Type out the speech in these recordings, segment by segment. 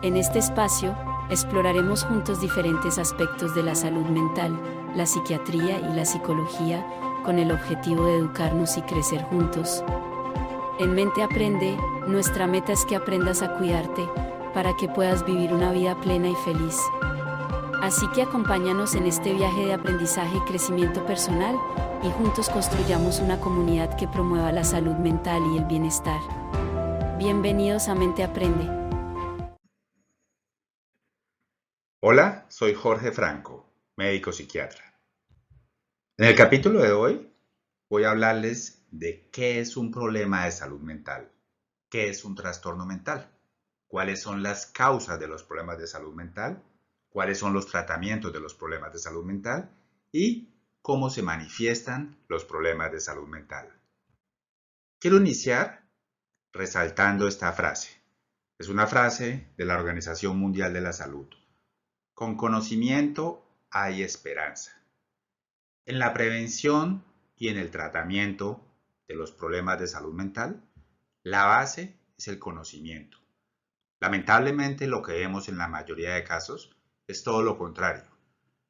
En este espacio, exploraremos juntos diferentes aspectos de la salud mental, la psiquiatría y la psicología, con el objetivo de educarnos y crecer juntos. En Mente Aprende, nuestra meta es que aprendas a cuidarte, para que puedas vivir una vida plena y feliz. Así que acompáñanos en este viaje de aprendizaje y crecimiento personal, y juntos construyamos una comunidad que promueva la salud mental y el bienestar. Bienvenidos a Mente Aprende. Hola, soy Jorge Franco, médico psiquiatra. En el capítulo de hoy voy a hablarles de qué es un problema de salud mental, qué es un trastorno mental, cuáles son las causas de los problemas de salud mental, cuáles son los tratamientos de los problemas de salud mental y cómo se manifiestan los problemas de salud mental. Quiero iniciar resaltando esta frase. Es una frase de la Organización Mundial de la Salud. Con conocimiento hay esperanza. En la prevención y en el tratamiento de los problemas de salud mental, la base es el conocimiento. Lamentablemente, lo que vemos en la mayoría de casos es todo lo contrario.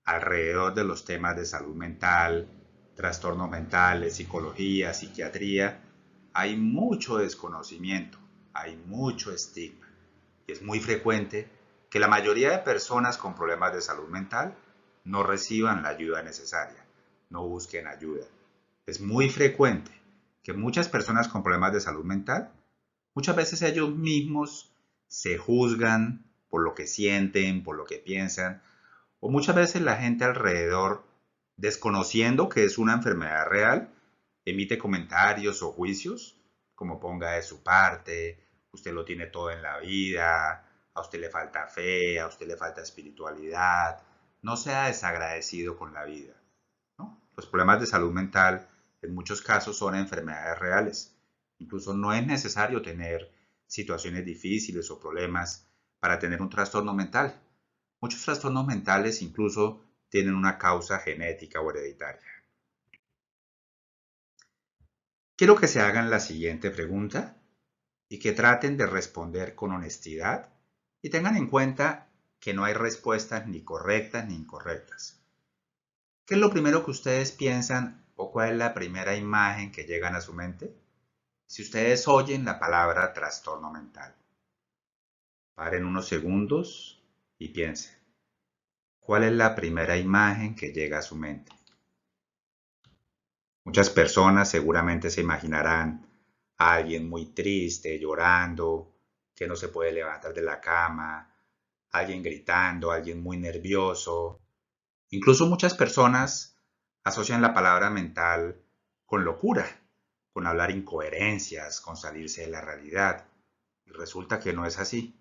Alrededor de los temas de salud mental, trastornos mentales, psicología, psiquiatría, hay mucho desconocimiento, hay mucho estigma. Y es muy frecuente que la mayoría de personas con problemas de salud mental no reciban la ayuda necesaria, no busquen ayuda. Es muy frecuente que muchas personas con problemas de salud mental, muchas veces ellos mismos se juzgan por lo que sienten, por lo que piensan, o muchas veces la gente alrededor, desconociendo que es una enfermedad real, emite comentarios o juicios, como ponga de su parte, usted lo tiene todo en la vida, a usted le falta fe, a usted le falta espiritualidad, no sea desagradecido con la vida, ¿no? Los problemas de salud mental en muchos casos son enfermedades reales. Incluso no es necesario tener situaciones difíciles o problemas para tener un trastorno mental. Muchos trastornos mentales incluso tienen una causa genética o hereditaria. Quiero que se hagan la siguiente pregunta y que traten de responder con honestidad y tengan en cuenta que no hay respuestas ni correctas ni incorrectas. ¿Qué es lo primero que ustedes piensan o cuál es la primera imagen que llegan a su mente? Si ustedes oyen la palabra trastorno mental, paren unos segundos y piensen, ¿cuál es la primera imagen que llega a su mente? Muchas personas seguramente se imaginarán a alguien muy triste, llorando, que no se puede levantar de la cama, alguien gritando, alguien muy nervioso. Incluso muchas personas asocian la palabra mental con locura, con hablar incoherencias, con salirse de la realidad. Y resulta que no es así.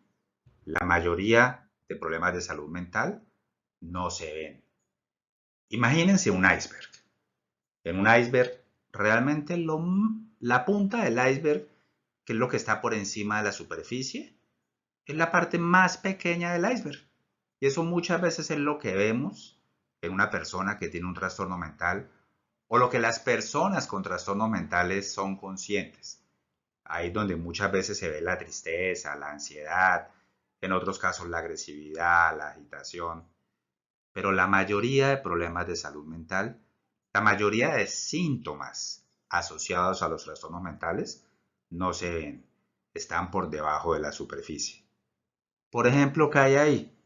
La mayoría de problemas de salud mental no se ven. Imagínense un iceberg. En un iceberg, realmente la punta del iceberg, que es lo que está por encima de la superficie, es la parte más pequeña del iceberg. Y eso muchas veces es lo que vemos en una persona que tiene un trastorno mental o lo que las personas con trastornos mentales son conscientes. Ahí es donde muchas veces se ve la tristeza, la ansiedad, en otros casos la agresividad, la agitación. Pero la mayoría de problemas de salud mental, la mayoría de síntomas asociados a los trastornos mentales no se ven, están por debajo de la superficie. Por ejemplo, ¿qué hay ahí?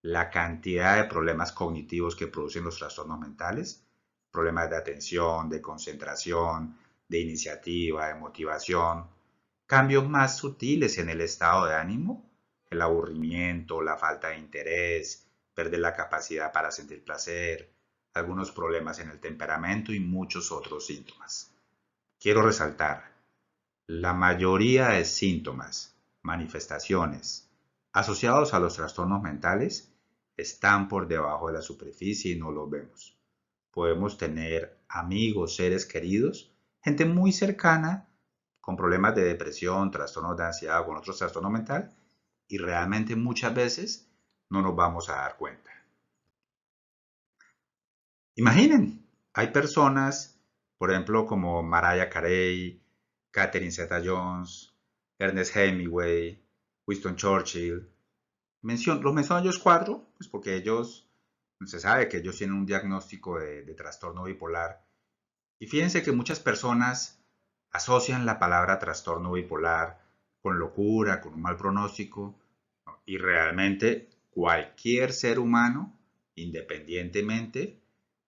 La cantidad de problemas cognitivos que producen los trastornos mentales, problemas de atención, de concentración, de iniciativa, de motivación, cambios más sutiles en el estado de ánimo, el aburrimiento, la falta de interés, perder la capacidad para sentir placer, algunos problemas en el temperamento y muchos otros síntomas. Quiero resaltar, la mayoría de síntomas, manifestaciones asociados a los trastornos mentales están por debajo de la superficie y no los vemos. Podemos tener amigos, seres queridos, gente muy cercana con problemas de depresión, trastornos de ansiedad o con otros trastornos mentales y realmente muchas veces no nos vamos a dar cuenta. Imaginen, hay personas, por ejemplo, como Mariah Carey, Catherine Zeta-Jones, Ernest Hemingway, Winston Churchill, Los menciono ellos cuatro, pues porque se sabe que ellos tienen un diagnóstico de trastorno bipolar. Y fíjense que muchas personas asocian la palabra trastorno bipolar con locura, con un mal pronóstico, ¿no? Y realmente cualquier ser humano, independientemente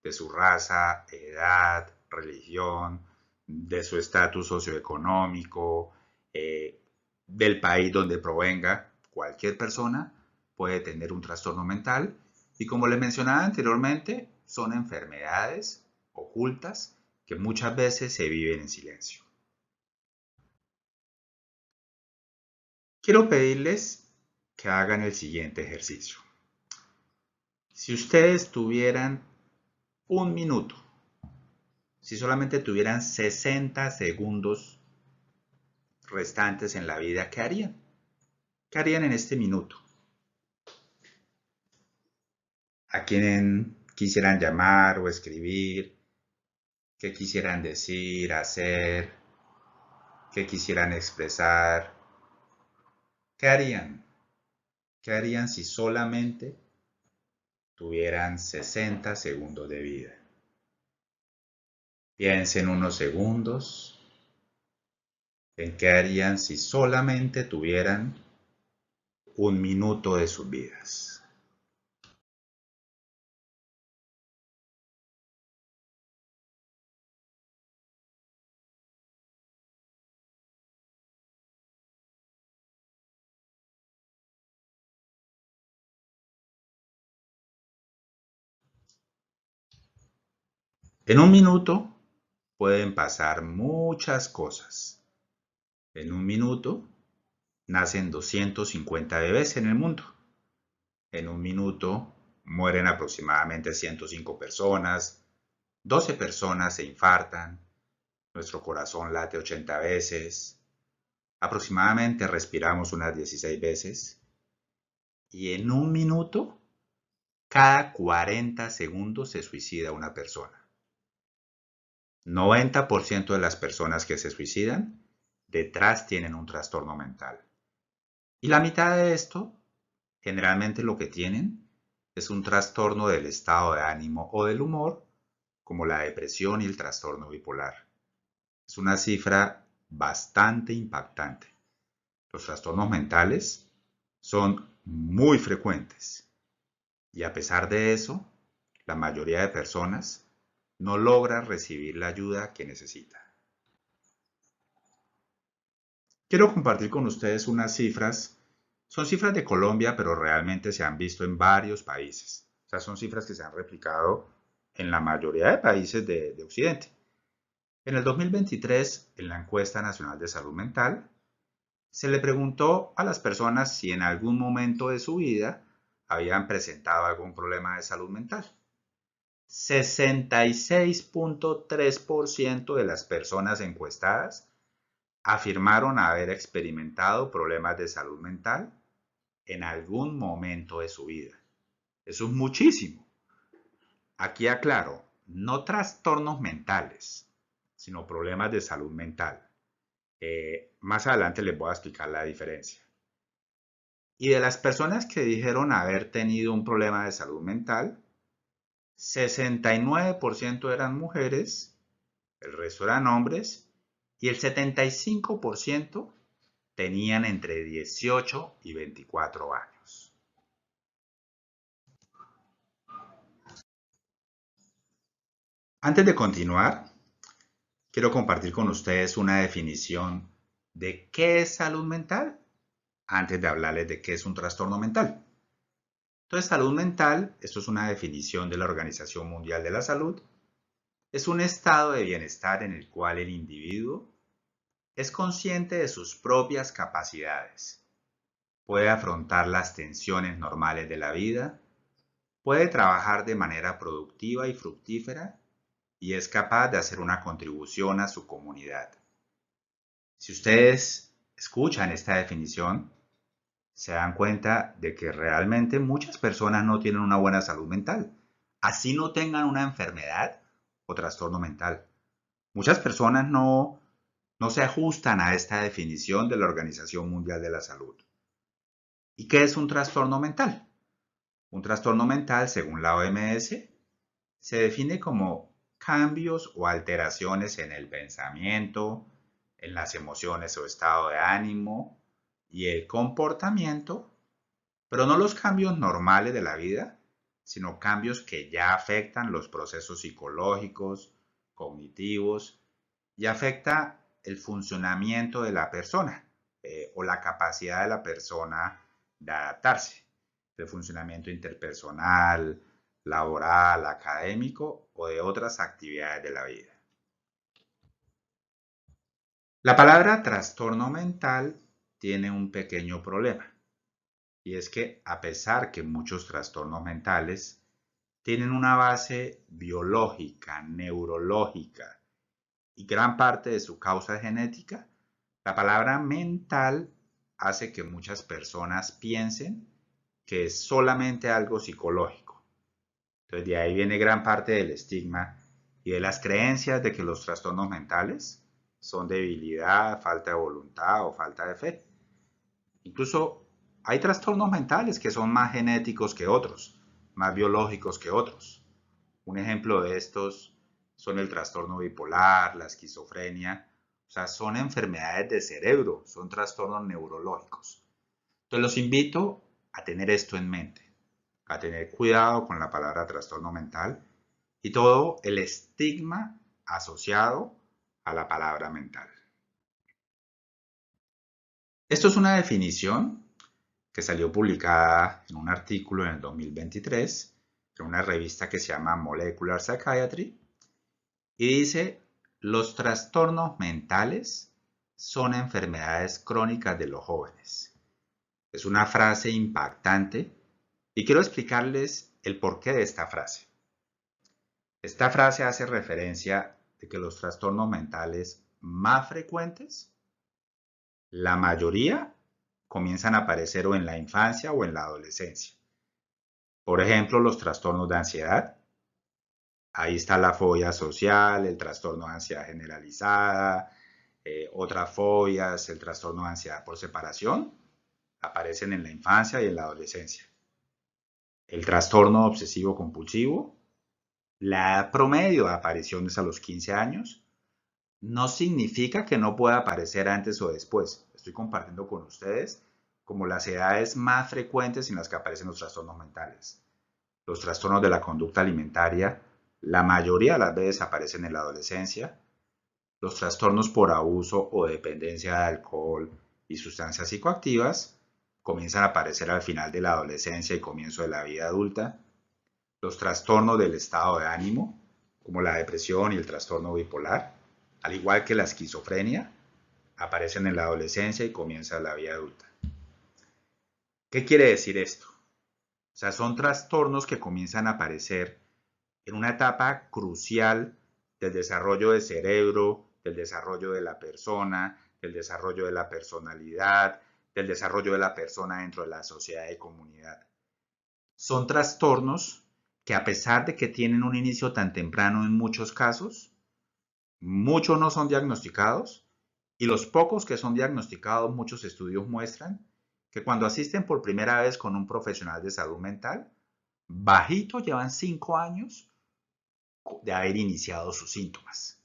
de su raza, edad, religión, de su estatus socioeconómico, eh, del país donde provenga, cualquier persona puede tener un trastorno mental y como les mencionaba anteriormente, son enfermedades ocultas que muchas veces se viven en silencio. Quiero pedirles que hagan el siguiente ejercicio. Si ustedes tuvieran un minuto, si solamente tuvieran 60 segundos restantes en la vida, ¿qué harían? ¿Qué harían en este minuto? ¿A quién quisieran llamar o escribir? ¿Qué quisieran decir, hacer? ¿Qué quisieran expresar? ¿Qué harían? ¿Qué harían si solamente tuvieran 60 segundos de vida? Piensen unos segundos en qué harían si solamente tuvieran un minuto de sus vidas. En un minuto pueden pasar muchas cosas. En un minuto nacen 250 bebés en el mundo. En un minuto mueren aproximadamente 105 personas, 12 personas se infartan, nuestro corazón late 80 veces, aproximadamente respiramos unas 16 veces y en un minuto, cada 40 segundos se suicida una persona. 90% de las personas que se suicidan detrás tienen un trastorno mental. Y la mitad de esto, generalmente lo que tienen es un trastorno del estado de ánimo o del humor, como la depresión y el trastorno bipolar. Es una cifra bastante impactante. Los trastornos mentales son muy frecuentes y a pesar de eso, la mayoría de personas no logra recibir la ayuda que necesita. Quiero compartir con ustedes unas cifras. Son cifras de Colombia, pero realmente se han visto en varios países. O sea, son cifras que se han replicado en la mayoría de países de Occidente. En el 2023, en la encuesta nacional de salud mental, se le preguntó a las personas si en algún momento de su vida habían presentado algún problema de salud mental. 66.3% de las personas encuestadas afirmaron haber experimentado problemas de salud mental en algún momento de su vida. Eso es muchísimo. Aquí aclaro, no trastornos mentales, sino problemas de salud mental. Más adelante les voy a explicar la diferencia. Y de las personas que dijeron haber tenido un problema de salud mental, 69% eran mujeres, el resto eran hombres y el 75% tenían entre 18 y 24 años. Antes de continuar, quiero compartir con ustedes una definición de qué es salud mental antes de hablarles de qué es un trastorno mental. Entonces, salud mental, esto es una definición de la Organización Mundial de la Salud, es un estado de bienestar en el cual el individuo es consciente de sus propias capacidades, puede afrontar las tensiones normales de la vida, puede trabajar de manera productiva y fructífera y es capaz de hacer una contribución a su comunidad. Si ustedes escuchan esta definición, se dan cuenta de que realmente muchas personas no tienen una buena salud mental, así no tengan una enfermedad o trastorno mental. Muchas personas no se ajustan a esta definición de la Organización Mundial de la Salud. ¿Y qué es un trastorno mental? Un trastorno mental, según la OMS, se define como cambios o alteraciones en el pensamiento, en las emociones o estado de ánimo y el comportamiento, pero no los cambios normales de la vida, sino cambios que ya afectan los procesos psicológicos, cognitivos y afecta el funcionamiento de la persona o la capacidad de la persona de adaptarse, el funcionamiento interpersonal, laboral, académico o de otras actividades de la vida. La palabra trastorno mental tiene un pequeño problema, y es que a pesar que muchos trastornos mentales tienen una base biológica, neurológica y gran parte de su causa genética, la palabra mental hace que muchas personas piensen que es solamente algo psicológico. Entonces de ahí viene gran parte del estigma y de las creencias de que los trastornos mentales son debilidad, falta de voluntad o falta de fe. Incluso hay trastornos mentales que son más genéticos que otros, más biológicos que otros. Un ejemplo de estos son el trastorno bipolar, la esquizofrenia, o sea, son enfermedades del cerebro, son trastornos neurológicos. Entonces los invito a tener esto en mente, a tener cuidado con la palabra trastorno mental y todo el estigma asociado a la palabra mental. Esto es una definición que salió publicada en un artículo en el 2023 en una revista que se llama Molecular Psychiatry y dice: los trastornos mentales son enfermedades crónicas de los jóvenes. Es una frase impactante y quiero explicarles el porqué de esta frase. Esta frase hace referencia de que los trastornos mentales más frecuentes, la mayoría, comienzan a aparecer o en la infancia o en la adolescencia. Por ejemplo, los trastornos de ansiedad. Ahí está la fobia social, el trastorno de ansiedad generalizada, otras fobias, el trastorno de ansiedad por separación, aparecen en la infancia y en la adolescencia. El trastorno obsesivo compulsivo, la edad promedio de apariciones a los 15 años, no significa que no pueda aparecer antes o después. Estoy compartiendo con ustedes como las edades más frecuentes en las que aparecen los trastornos mentales. Los trastornos de la conducta alimentaria, la mayoría de las veces aparecen en la adolescencia. Los trastornos por abuso o dependencia de alcohol y sustancias psicoactivas comienzan a aparecer al final de la adolescencia y comienzo de la vida adulta. Los trastornos del estado de ánimo, como la depresión y el trastorno bipolar, al igual que la esquizofrenia, aparecen en la adolescencia y comienza la vida adulta. ¿Qué quiere decir esto? O sea, son trastornos que comienzan a aparecer en una etapa crucial del desarrollo del cerebro, del desarrollo de la persona, del desarrollo de la personalidad, del desarrollo de la persona dentro de la sociedad y comunidad. Son trastornos que, a pesar de que tienen un inicio tan temprano en muchos casos, muchos no son diagnosticados y los pocos que son diagnosticados, muchos estudios muestran que cuando asisten por primera vez con un profesional de salud mental, bajito llevan 5 años de haber iniciado sus síntomas.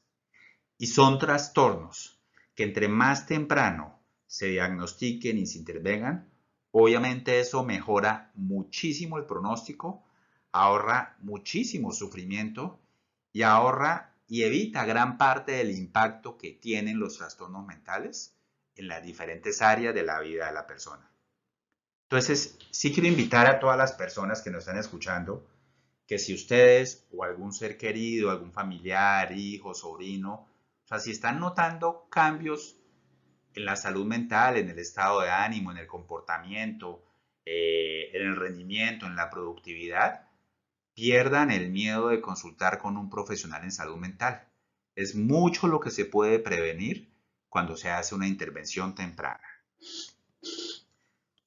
Y son trastornos que entre más temprano se diagnostiquen y se intervengan, obviamente eso mejora muchísimo el pronóstico, ahorra muchísimo sufrimiento y ahorra y evita gran parte del impacto que tienen los trastornos mentales en las diferentes áreas de la vida de la persona. Entonces, sí quiero invitar a todas las personas que nos están escuchando que si ustedes o algún ser querido, algún familiar, hijo, sobrino, o sea, si están notando cambios en la salud mental, en el estado de ánimo, en el comportamiento, en el rendimiento, en la productividad, pierdan el miedo de consultar con un profesional en salud mental. Es mucho lo que se puede prevenir cuando se hace una intervención temprana.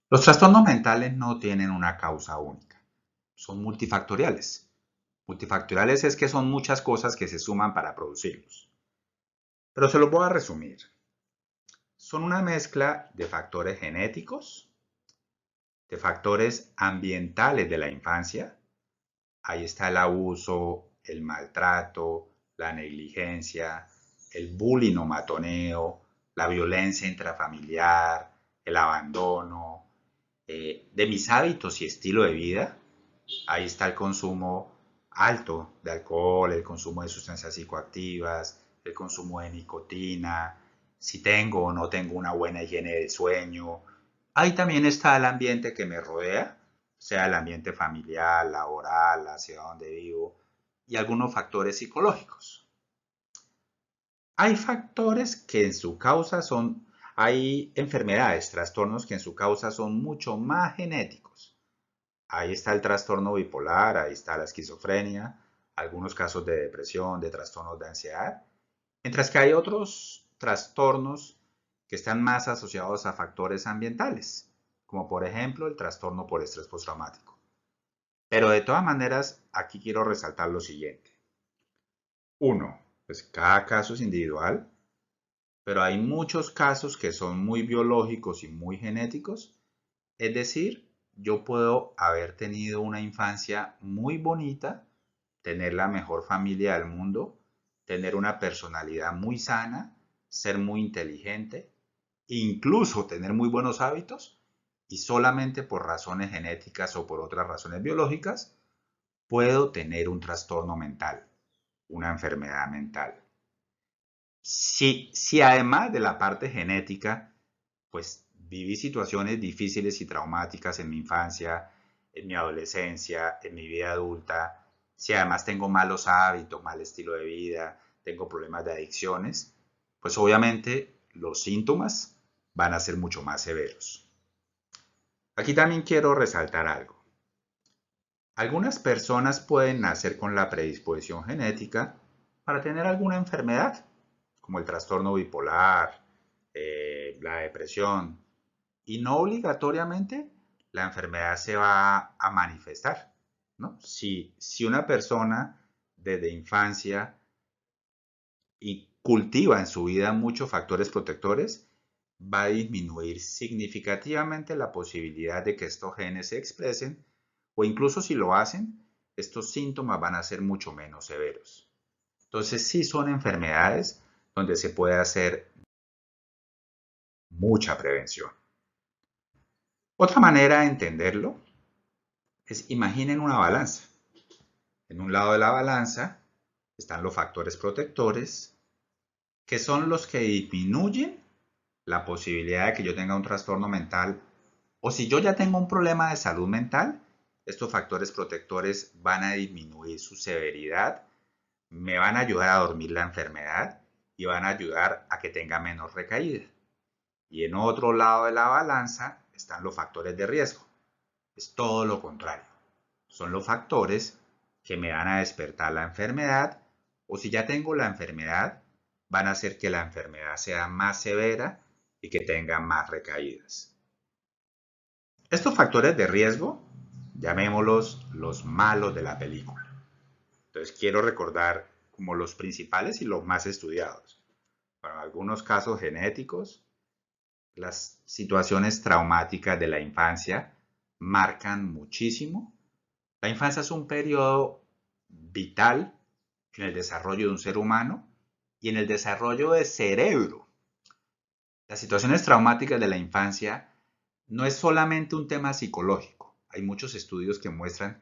Los trastornos mentales no tienen una causa única, son multifactoriales. Multifactoriales es que son muchas cosas que se suman para producirlos. Pero se los voy a resumir. Son una mezcla de factores genéticos, de factores ambientales de la infancia, ahí está el abuso, el maltrato, la negligencia, el bullying o matoneo, la violencia intrafamiliar, el abandono. De mis hábitos y estilo de vida, ahí está el consumo alto de alcohol, el consumo de sustancias psicoactivas, el consumo de nicotina, si tengo o no tengo una buena higiene del sueño. Ahí también está el ambiente que me rodea, sea el ambiente familiar, laboral, la ciudad donde vivo, y algunos factores psicológicos. Hay factores que en su causa son, hay enfermedades, trastornos que en su causa son mucho más genéticos. Ahí está el trastorno bipolar, ahí está la esquizofrenia, algunos casos de depresión, de trastornos de ansiedad, mientras que hay otros trastornos que están más asociados a factores ambientales, como por ejemplo el trastorno por estrés postraumático. Pero de todas maneras, aquí quiero resaltar lo siguiente. Uno, pues cada caso es individual, pero hay muchos casos que son muy biológicos y muy genéticos. Es decir, yo puedo haber tenido una infancia muy bonita, tener la mejor familia del mundo, tener una personalidad muy sana, ser muy inteligente, incluso tener muy buenos hábitos, y solamente por razones genéticas o por otras razones biológicas, puedo tener un trastorno mental, una enfermedad mental. Si además de la parte genética, pues viví situaciones difíciles y traumáticas en mi infancia, en mi adolescencia, en mi vida adulta, si además tengo malos hábitos, mal estilo de vida, tengo problemas de adicciones, pues obviamente los síntomas van a ser mucho más severos. Aquí también quiero resaltar algo. Algunas personas pueden nacer con la predisposición genética para tener alguna enfermedad, como el trastorno bipolar, la depresión, y no obligatoriamente la enfermedad se va a manifestar, ¿no? Si una persona desde infancia y cultiva en su vida muchos factores protectores, va a disminuir significativamente la posibilidad de que estos genes se expresen, o incluso si lo hacen, estos síntomas van a ser mucho menos severos. Entonces sí son enfermedades donde se puede hacer mucha prevención. Otra manera de entenderlo es, imaginen una balanza. En un lado de la balanza están los factores protectores, que son los que disminuyen la posibilidad de que yo tenga un trastorno mental, o si yo ya tengo un problema de salud mental, estos factores protectores van a disminuir su severidad, me van a ayudar a dormir la enfermedad y van a ayudar a que tenga menos recaída. Y en otro lado de la balanza están los factores de riesgo. Es todo lo contrario. Son los factores que me van a despertar la enfermedad, o si ya tengo la enfermedad, van a hacer que la enfermedad sea más severa y que tenga más recaídas. Estos factores de riesgo, llamémoslos los malos de la película. Entonces quiero recordar como los principales y los más estudiados. Para algunos casos genéticos, las situaciones traumáticas de la infancia marcan muchísimo. La infancia es un periodo vital en el desarrollo de un ser humano y en el desarrollo del cerebro. Las situaciones traumáticas de la infancia no es solamente un tema psicológico. Hay muchos estudios que muestran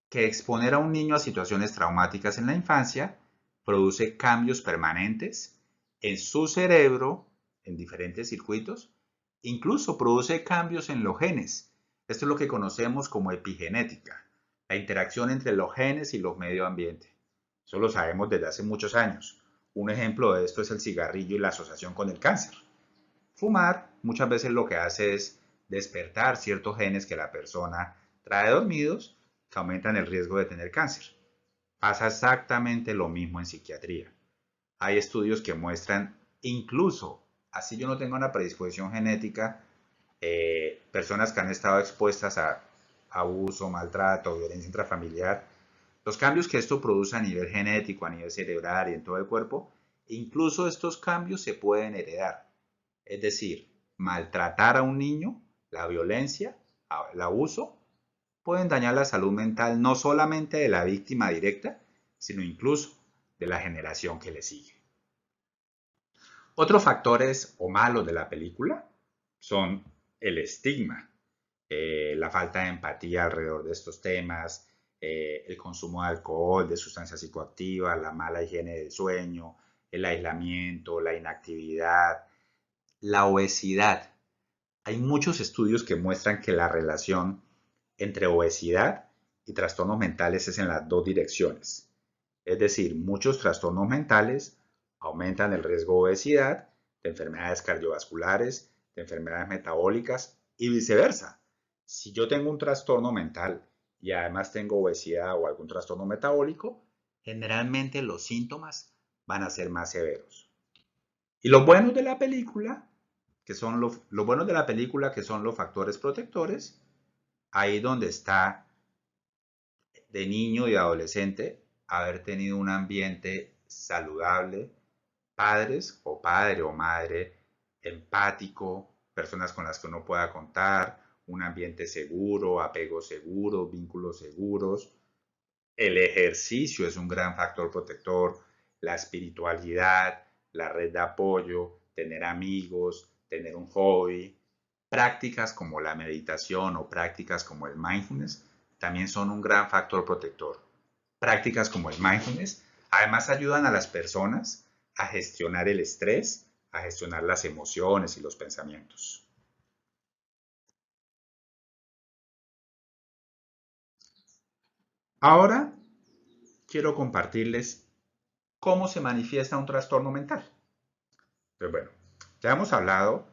que exponer a un niño a situaciones traumáticas en la infancia produce cambios permanentes en su cerebro, en diferentes circuitos, incluso produce cambios en los genes. Esto es lo que conocemos como epigenética, la interacción entre los genes y los medio ambiente. Eso lo sabemos desde hace muchos años. Un ejemplo de esto es el cigarrillo y la asociación con el cáncer. Fumar muchas veces lo que hace es despertar ciertos genes que la persona trae dormidos, que aumentan el riesgo de tener cáncer. Pasa exactamente lo mismo en psiquiatría. Hay estudios que muestran, incluso, así yo no tengo una predisposición genética, personas que han estado expuestas a abuso, maltrato, violencia intrafamiliar, los cambios que esto produce a nivel genético, a nivel cerebral y en todo el cuerpo, incluso estos cambios se pueden heredar. Es decir, maltratar a un niño, la violencia, el abuso, pueden dañar la salud mental no solamente de la víctima directa, sino incluso de la generación que le sigue. Otros factores o malos de la película son el estigma, la falta de empatía alrededor de estos temas, el consumo de alcohol, de sustancias psicoactivas, la mala higiene del sueño, el aislamiento, la inactividad, la obesidad. Hay muchos estudios que muestran que la relación entre obesidad y trastornos mentales es en las dos direcciones. Es decir, muchos trastornos mentales aumentan el riesgo de obesidad, de enfermedades cardiovasculares, de enfermedades metabólicas y viceversa. Si yo tengo un trastorno mental y además tengo obesidad o algún trastorno metabólico, generalmente los síntomas van a ser más severos. Y lo bueno de la película, que son lo bueno de la película, que son los factores protectores, ahí donde está de niño y adolescente haber tenido un ambiente saludable, padres o padre o madre empático, personas con las que uno pueda contar, un ambiente seguro, apegos seguros, vínculos seguros. El ejercicio es un gran factor protector, la espiritualidad, la red de apoyo, tener amigos, tener un hobby. Prácticas como la meditación o prácticas como el mindfulness también son un gran factor protector. Prácticas como el mindfulness además ayudan a las personas a gestionar el estrés, a gestionar las emociones y los pensamientos. Ahora quiero compartirles cómo se manifiesta un trastorno mental. Pues bueno, ya hemos hablado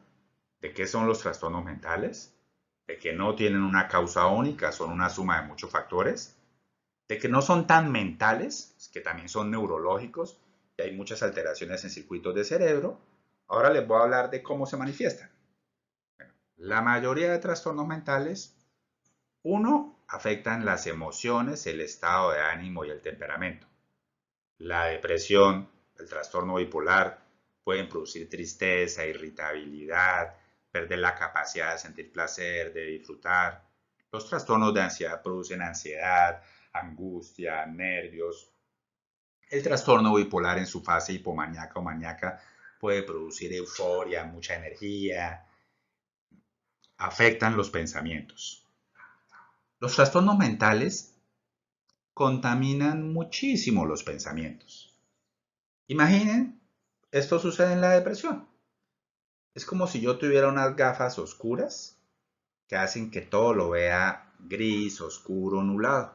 de qué son los trastornos mentales, de que no tienen una causa única, son una suma de muchos factores, de que no son tan mentales, que también son neurológicos y hay muchas alteraciones en circuitos de cerebro. Ahora les voy a hablar de cómo se manifiestan. Bueno, la mayoría de trastornos mentales, uno, afectan las emociones, el estado de ánimo y el temperamento. La depresión, el trastorno bipolar, pueden producir tristeza, irritabilidad, perder la capacidad de sentir placer, de disfrutar. Los trastornos de ansiedad producen ansiedad, angustia, nervios. El trastorno bipolar en su fase hipomaníaca o maníaca puede producir euforia, mucha energía, afectan los pensamientos. Los trastornos mentales contaminan muchísimo los pensamientos. Imaginen, esto sucede en la depresión. Es como si yo tuviera unas gafas oscuras que hacen que todo lo vea gris, oscuro, nublado.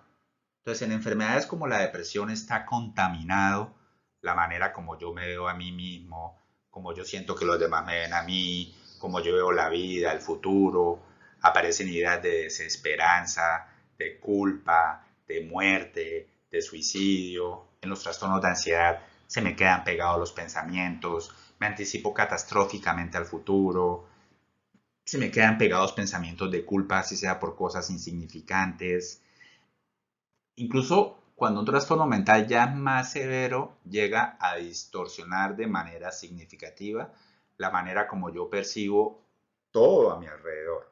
Entonces, en enfermedades como la depresión está contaminado la manera como yo me veo a mí mismo, como yo siento que los demás me ven a mí, como yo veo la vida, el futuro. Aparecen ideas de desesperanza, de culpa, de muerte, de suicidio. En los trastornos de ansiedad se me quedan pegados los pensamientos, me anticipo catastróficamente al futuro, se me quedan pegados pensamientos de culpa, si sea por cosas insignificantes. Incluso cuando un trastorno mental ya más severo llega a distorsionar de manera significativa la manera como yo percibo todo a mi alrededor.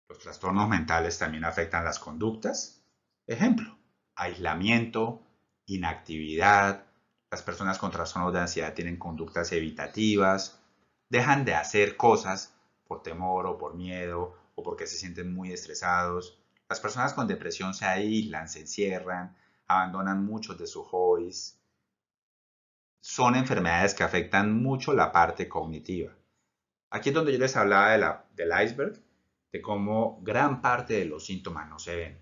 Los trastornos mentales también afectan las conductas. Ejemplo, aislamiento, inactividad. Las personas con trastornos de ansiedad tienen conductas evitativas, dejan de hacer cosas por temor o por miedo o porque se sienten muy estresados. Las personas con depresión se aíslan, se encierran, abandonan muchos de sus hobbies. Son enfermedades que afectan mucho la parte cognitiva. Aquí es donde yo les hablaba del iceberg, de cómo gran parte de los síntomas no se ven.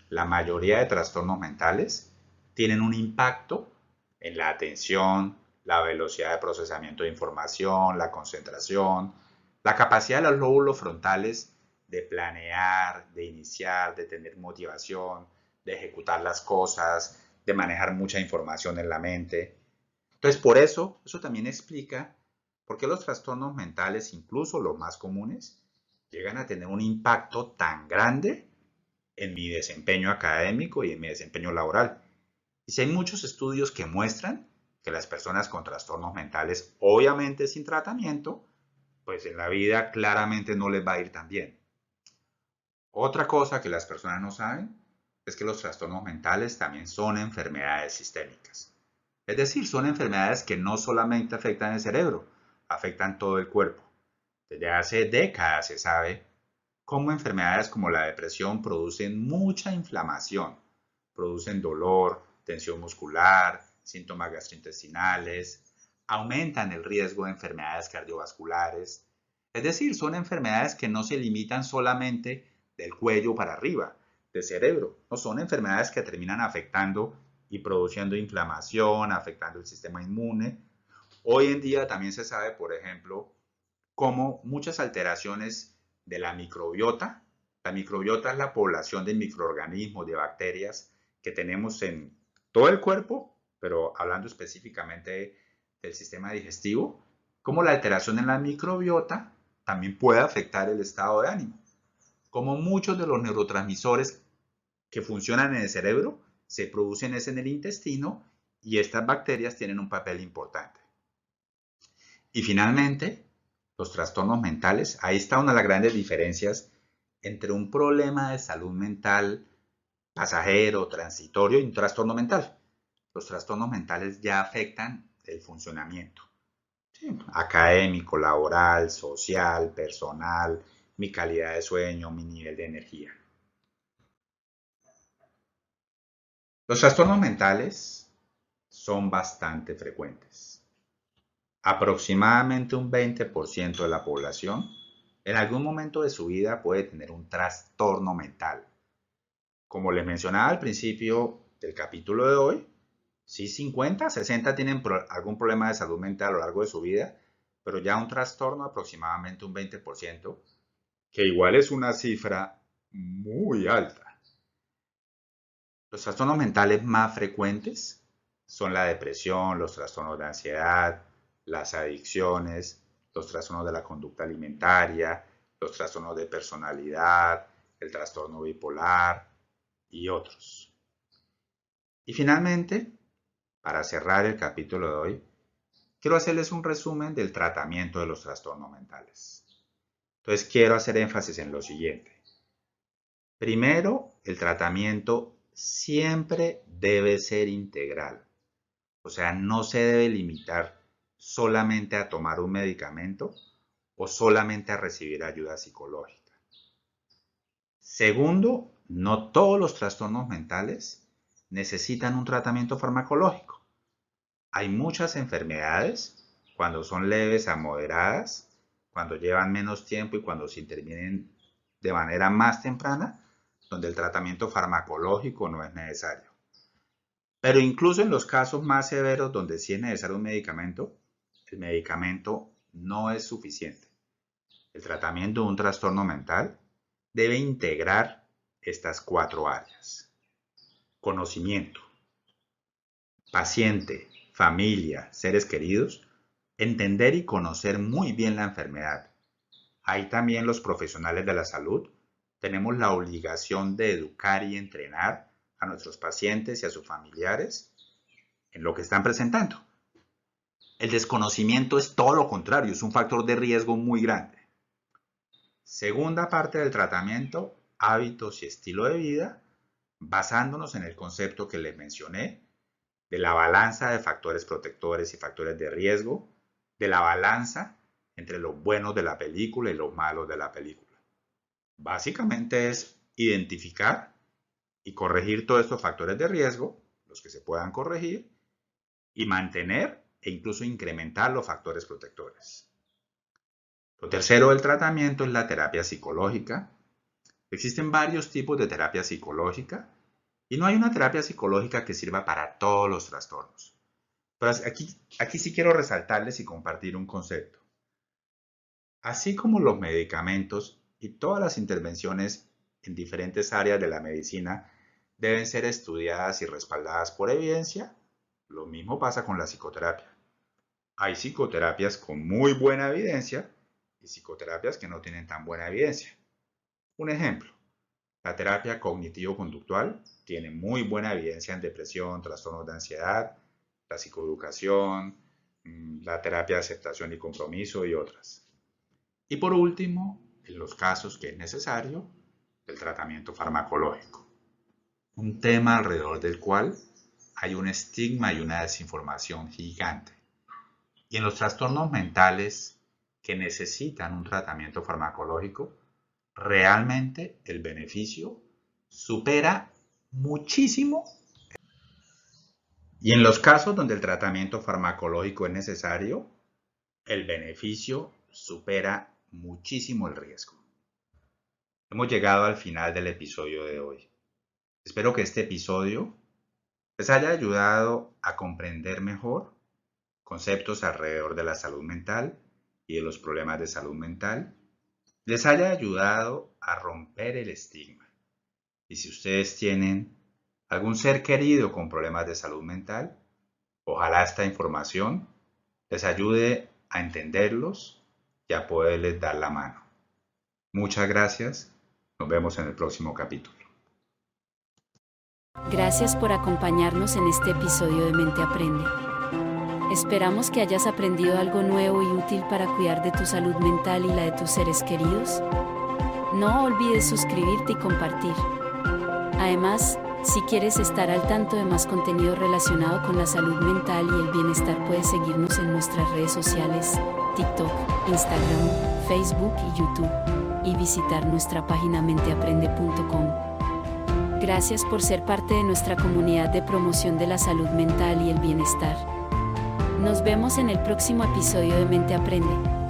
La mayoría de trastornos mentales tienen un impacto en la atención, la velocidad de procesamiento de información, la concentración, la capacidad de los lóbulos frontales de planear, de iniciar, de tener motivación, de ejecutar las cosas, de manejar mucha información en la mente. Entonces, por eso también explica por qué los trastornos mentales, incluso los más comunes, llegan a tener un impacto tan grande en mi desempeño académico y en mi desempeño laboral. Y si hay muchos estudios que muestran que las personas con trastornos mentales, obviamente sin tratamiento, pues en la vida claramente no les va a ir tan bien. Otra cosa que las personas no saben es que los trastornos mentales también son enfermedades sistémicas. Es decir, son enfermedades que no solamente afectan el cerebro, afectan todo el cuerpo. Desde hace décadas se sabe cómo enfermedades como la depresión producen mucha inflamación, producen dolor, tensión muscular, síntomas gastrointestinales, aumentan el riesgo de enfermedades cardiovasculares. Es decir, son enfermedades que no se limitan solamente del cuello para arriba, del cerebro. No son enfermedades que terminan afectando y produciendo inflamación, afectando el sistema inmune. Hoy en día también se sabe, por ejemplo, cómo muchas alteraciones de la microbiota es la población de microorganismos, de bacterias que tenemos en todo el cuerpo, pero hablando específicamente del sistema digestivo, cómo la alteración en la microbiota también puede afectar el estado de ánimo. Como muchos de los neurotransmisores que funcionan en el cerebro se producen en el intestino y estas bacterias tienen un papel importante. Y finalmente, los trastornos mentales. Ahí está una de las grandes diferencias entre un problema de salud mental pasajero, transitorio y un trastorno mental. Los trastornos mentales ya afectan el funcionamiento, ¿sí? Académico, laboral, social, personal, mi calidad de sueño, mi nivel de energía. Los trastornos mentales son bastante frecuentes. Aproximadamente un 20% de la población en algún momento de su vida puede tener un trastorno mental. Como les mencionaba al principio del capítulo de hoy, sí 50, 60 tienen algún problema de salud mental a lo largo de su vida, pero ya un trastorno aproximadamente un 20%, que igual es una cifra muy alta. Los trastornos mentales más frecuentes son la depresión, los trastornos de ansiedad, las adicciones, los trastornos de la conducta alimentaria, los trastornos de personalidad, el trastorno bipolar y otros. Y finalmente, para cerrar el capítulo de hoy, quiero hacerles un resumen del tratamiento de los trastornos mentales. Entonces quiero hacer énfasis en lo siguiente. Primero, el tratamiento siempre debe ser integral. O sea, no se debe limitar solamente a tomar un medicamento o solamente a recibir ayuda psicológica. Segundo, no todos los trastornos mentales necesitan un tratamiento farmacológico. Hay muchas enfermedades, cuando son leves a moderadas, cuando llevan menos tiempo y cuando se intervienen de manera más temprana, donde el tratamiento farmacológico no es necesario. Pero incluso en los casos más severos donde sí es necesario un medicamento, el medicamento no es suficiente. El tratamiento de un trastorno mental debe integrar estas 4 áreas. Conocimiento, paciente, familia, seres queridos, entender y conocer muy bien la enfermedad. Ahí también los profesionales de la salud tenemos la obligación de educar y entrenar a nuestros pacientes y a sus familiares en lo que están presentando. El desconocimiento es todo lo contrario, es un factor de riesgo muy grande. Segunda parte del tratamiento, hábitos y estilo de vida, basándonos en el concepto que les mencioné, de la balanza de factores protectores y factores de riesgo, de la balanza entre los buenos de la película y los malos de la película. Básicamente es identificar y corregir todos estos factores de riesgo, los que se puedan corregir, y mantener e incluso incrementar los factores protectores. Lo tercero del tratamiento es la terapia psicológica. Existen varios tipos de terapia psicológica y no hay una terapia psicológica que sirva para todos los trastornos. Pero aquí sí quiero resaltarles y compartir un concepto. Así como los medicamentos y todas las intervenciones en diferentes áreas de la medicina deben ser estudiadas y respaldadas por evidencia, lo mismo pasa con la psicoterapia. Hay psicoterapias con muy buena evidencia y psicoterapias que no tienen tan buena evidencia. Un ejemplo, la terapia cognitivo-conductual tiene muy buena evidencia en depresión, trastornos de ansiedad, la psicoeducación, la terapia de aceptación y compromiso y otras. Y por último, en los casos que es necesario, del tratamiento farmacológico. Un tema alrededor del cual hay un estigma y una desinformación gigante. Y en los trastornos mentales que necesitan un tratamiento farmacológico, realmente el beneficio supera muchísimo. Y en los casos donde el tratamiento farmacológico es necesario, el beneficio supera muchísimo el riesgo. Hemos llegado al final del episodio de hoy. Espero que este episodio les haya ayudado a comprender mejor conceptos alrededor de la salud mental y de los problemas de salud mental. Les haya ayudado a romper el estigma. Y si ustedes tienen algún ser querido con problemas de salud mental, ojalá esta información les ayude a entenderlos y a poderles dar la mano. Muchas gracias. Nos vemos en el próximo capítulo. Gracias por acompañarnos en este episodio de Mente Aprende. Esperamos que hayas aprendido algo nuevo y útil para cuidar de tu salud mental y la de tus seres queridos. No olvides suscribirte y compartir. Además, si quieres estar al tanto de más contenido relacionado con la salud mental y el bienestar, puedes seguirnos en nuestras redes sociales, TikTok, Instagram, Facebook y YouTube, y visitar nuestra página menteaprende.com. Gracias por ser parte de nuestra comunidad de promoción de la salud mental y el bienestar. Nos vemos en el próximo episodio de Mente Aprende.